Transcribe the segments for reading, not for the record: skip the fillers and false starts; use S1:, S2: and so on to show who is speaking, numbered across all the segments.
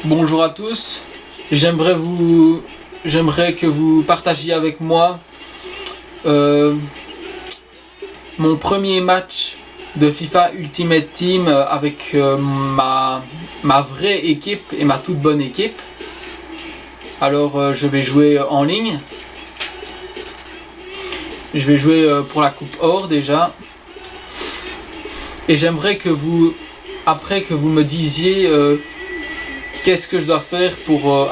S1: Bonjour à tous, j'aimerais que vous partagiez avec moi mon premier match de FIFA Ultimate Team avec ma vraie équipe et ma toute bonne équipe. Alors je vais jouer en ligne. Je vais jouer pour la Coupe Or déjà. Et j'aimerais que vous, après que vous me disiez qu'est-ce que je dois faire pour...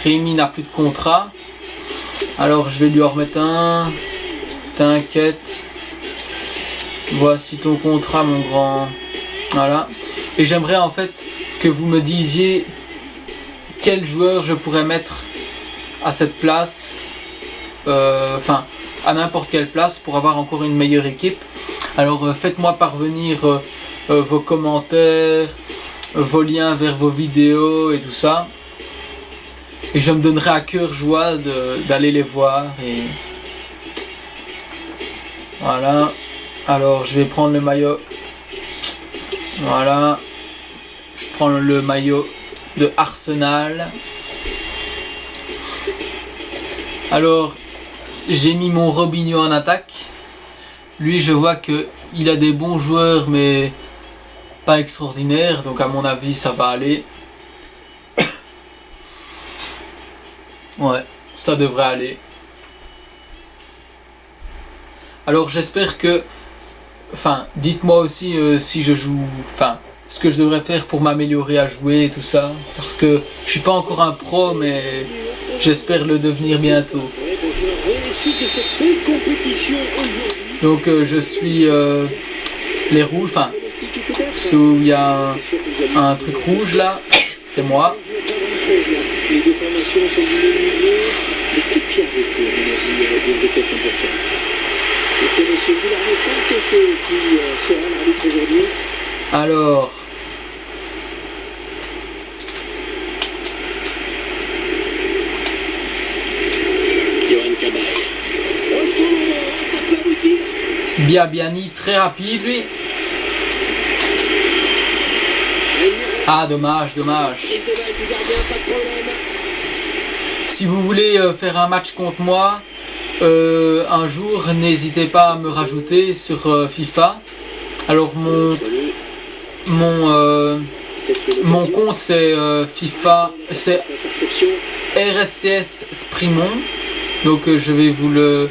S1: Rémi n'a plus de contrat. Alors je vais lui en remettre un. T'inquiète. Voici ton contrat mon grand. Voilà. Et j'aimerais en fait que vous me disiez quel joueur je pourrais mettre à cette place. Enfin, à n'importe quelle place pour avoir encore une meilleure équipe. Alors faites-moi parvenir vos commentaires, vos liens vers vos vidéos et tout ça. Et je me donnerai à cœur joie d'aller les voir. Et voilà. Alors je vais prendre le maillot. Voilà. Je prends le maillot de Arsenal. Alors j'ai mis mon Robinho en attaque. Lui je vois que il a des bons joueurs mais pas extraordinaires, donc à mon avis ça va aller. Ouais, ça devrait aller. Alors j'espère que... Enfin, dites-moi aussi si je joue... Enfin, ce que je devrais faire pour m'améliorer à jouer et tout ça. Parce que je suis pas encore un pro, mais j'espère le devenir bientôt. Donc je suis les rouges, enfin, où il y a un truc rouge là, c'est moi.
S2: Les deux formations sont du même niveau. Les coups de pied arrêtés, à mon avis, devraient être importants. Et c'est M. Guilherme Santos qui sera l'arbitre aujourd'hui.
S1: Alors...
S2: Johan Cabaye. On sent le ça peut aboutir.
S1: Biabiani, très rapide lui. Ah dommage. Si vous voulez faire un match contre moi un jour, n'hésitez pas à me rajouter sur FIFA. Alors mon compte c'est FIFA, c'est RSCS Sprimon. Donc je vais vous le...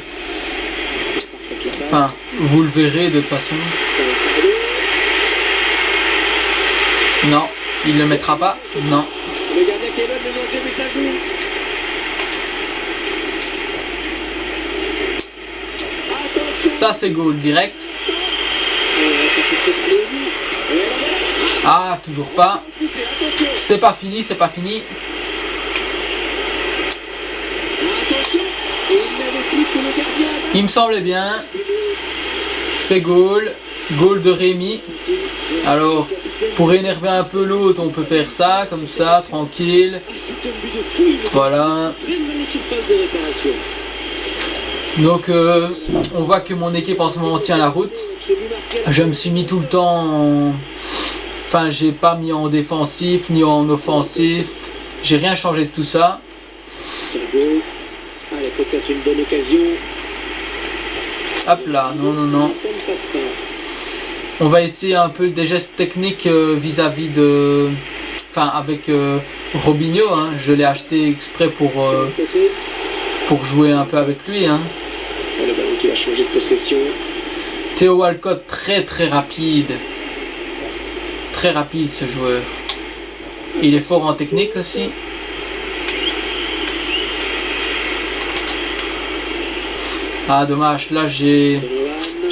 S1: Enfin, vous le verrez de toute façon. Non, il le mettra pas. Non.
S2: Le gardien qui est là, le danger, mais ça joue.
S1: Ça c'est goal direct.
S2: Ça peut peut-être aller au bout.
S1: Ah, toujours pas. C'est pas fini.
S2: Attention, il n'avait plus que le gardien.
S1: Il me semblait bien. C'est goal. Goal de Rémi. Alors, pour énerver un peu l'autre, on peut faire ça, comme ça, tranquille. Voilà. Donc, on voit que mon équipe en ce moment tient la route. Je me suis mis tout le temps en... Enfin, j'ai pas mis en défensif, ni en offensif. J'ai rien changé de tout ça.
S2: Allez, peut-être une bonne occasion.
S1: Hop là, non.
S2: Ça ne passe pas.
S1: On va essayer un peu des gestes techniques vis-à-vis de... Enfin, avec Robinho, hein. Je l'ai acheté exprès pour jouer un peu avec lui, hein.
S2: Le ballon qui va changer de possession.
S1: Theo Walcott, très rapide. Très rapide ce joueur. Il est fort en technique aussi. Ah dommage, là j'ai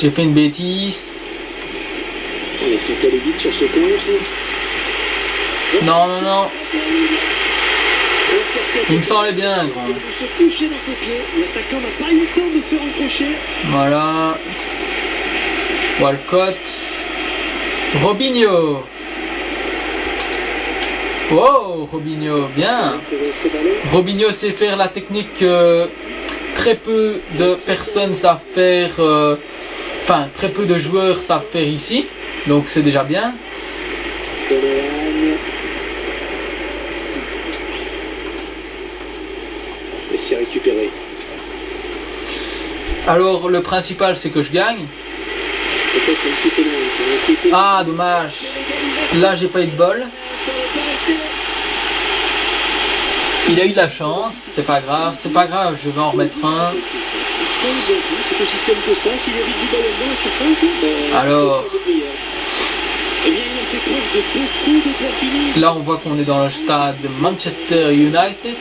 S1: fait une bêtise.
S2: Allez, ça peut aller vite sur ce compte.
S1: Non. Il me semblait bien, grand.
S2: Il se coucher dans ses pieds. L'attaquant n'a pas eu le temps de faire un crochet.
S1: Voilà. Walcott. Robinho. Oh, Robinho, bien. Robinho sait faire la technique que très peu de personnes savent faire. Enfin, très peu de joueurs savent faire ici. Donc c'est déjà bien. Alors le principal c'est que je gagne.
S2: Peut-être un petit peu loin. Qui était...
S1: Ah dommage. Là j'ai pas eu de bol. Il a eu de la chance, c'est pas grave, je vais en remettre un.
S2: C'est aussi simple que ça, s'il évite du ballon dans la surface,
S1: alors,
S2: eh bien, il a fait preuve de beaucoup d'opportunisme.
S1: Là on voit qu'on est dans le stade de Manchester United.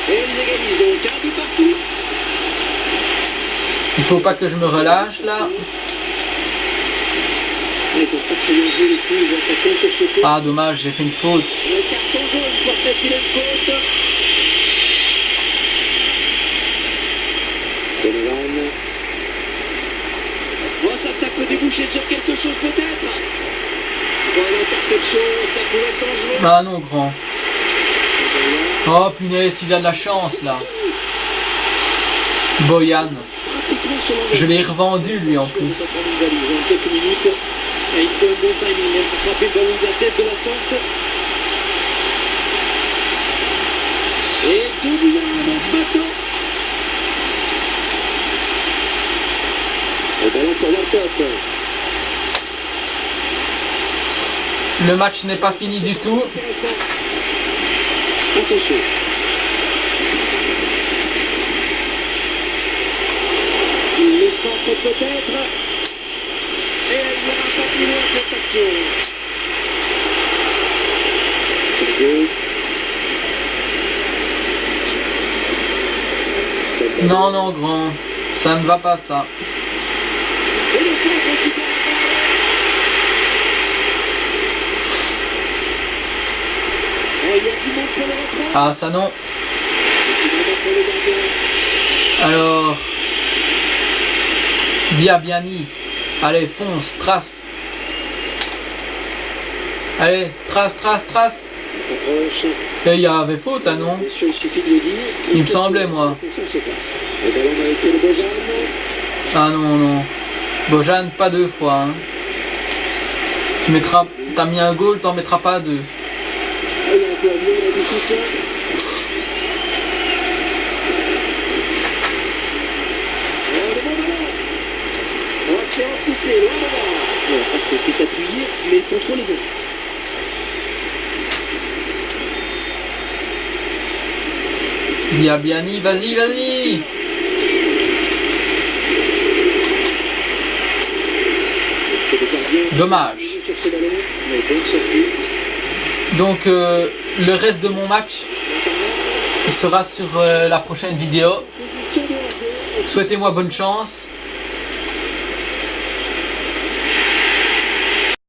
S2: Et ils égalisent donc un peu partout.
S1: Il faut pas que je me relâche là.
S2: Ils ont pas très bien joué les coups, les attaquants sur ce coup.
S1: Ah dommage, j'ai fait une faute.
S2: Le carton jaune pour cette vilaine faute. Donovan. Bon, ça peut déboucher sur quelque chose peut-être. Bon, l'interception, ça pourrait être dangereux.
S1: Ah non grand. Oh punaise, il a de la chance là. Boyan. Je l'ai revendu lui en plus.
S2: En quelques minutes. Et il faut un bon timing pour frapper le ballon de la tête de la sorte. Et 2-1 donc maintenant. Le ballon pour Walcott.
S1: Le match n'est pas fini du tout.
S2: Attention. Le centre peut-être. Et elle n'ira pas plus loin cette action.
S1: Non, non, grand. Ça ne va pas, ça.
S2: Et le contre qui passe. Oh, il y a du monde pour le retrait.
S1: Ah, ça non.
S2: C'est finalement pour le gardien.
S1: Alors... Biabiani. Allez, fonce, trace. Allez, trace, trace, trace.
S2: Il s'approche.
S1: Et il y avait faute là, non?
S2: Messieurs, il suffit de le dire.
S1: Il me semblait, moi.
S2: Ça se passe. Le ballon a été le Bojan.
S1: Ah non, non. Bojan, pas deux fois. Hein. Tu mettras... T'as mis un goal, t'en mettras pas deux.
S2: Ah, il a encore joué, il a du soutien. Oh, le bon ballon. Oh, c'est repoussé, loin devant. Bon, ah, c'était appuyé, mais le contrôle est bon.
S1: Biabiani, vas-y, vas-y.
S2: C'est le gardien.
S1: Dommage.
S2: Sur ce ballon, mais bonne sortie.
S1: Donc, le reste de mon match sera sur la prochaine vidéo.
S2: Position de hors-jeu.
S1: Souhaitez-moi bonne chance.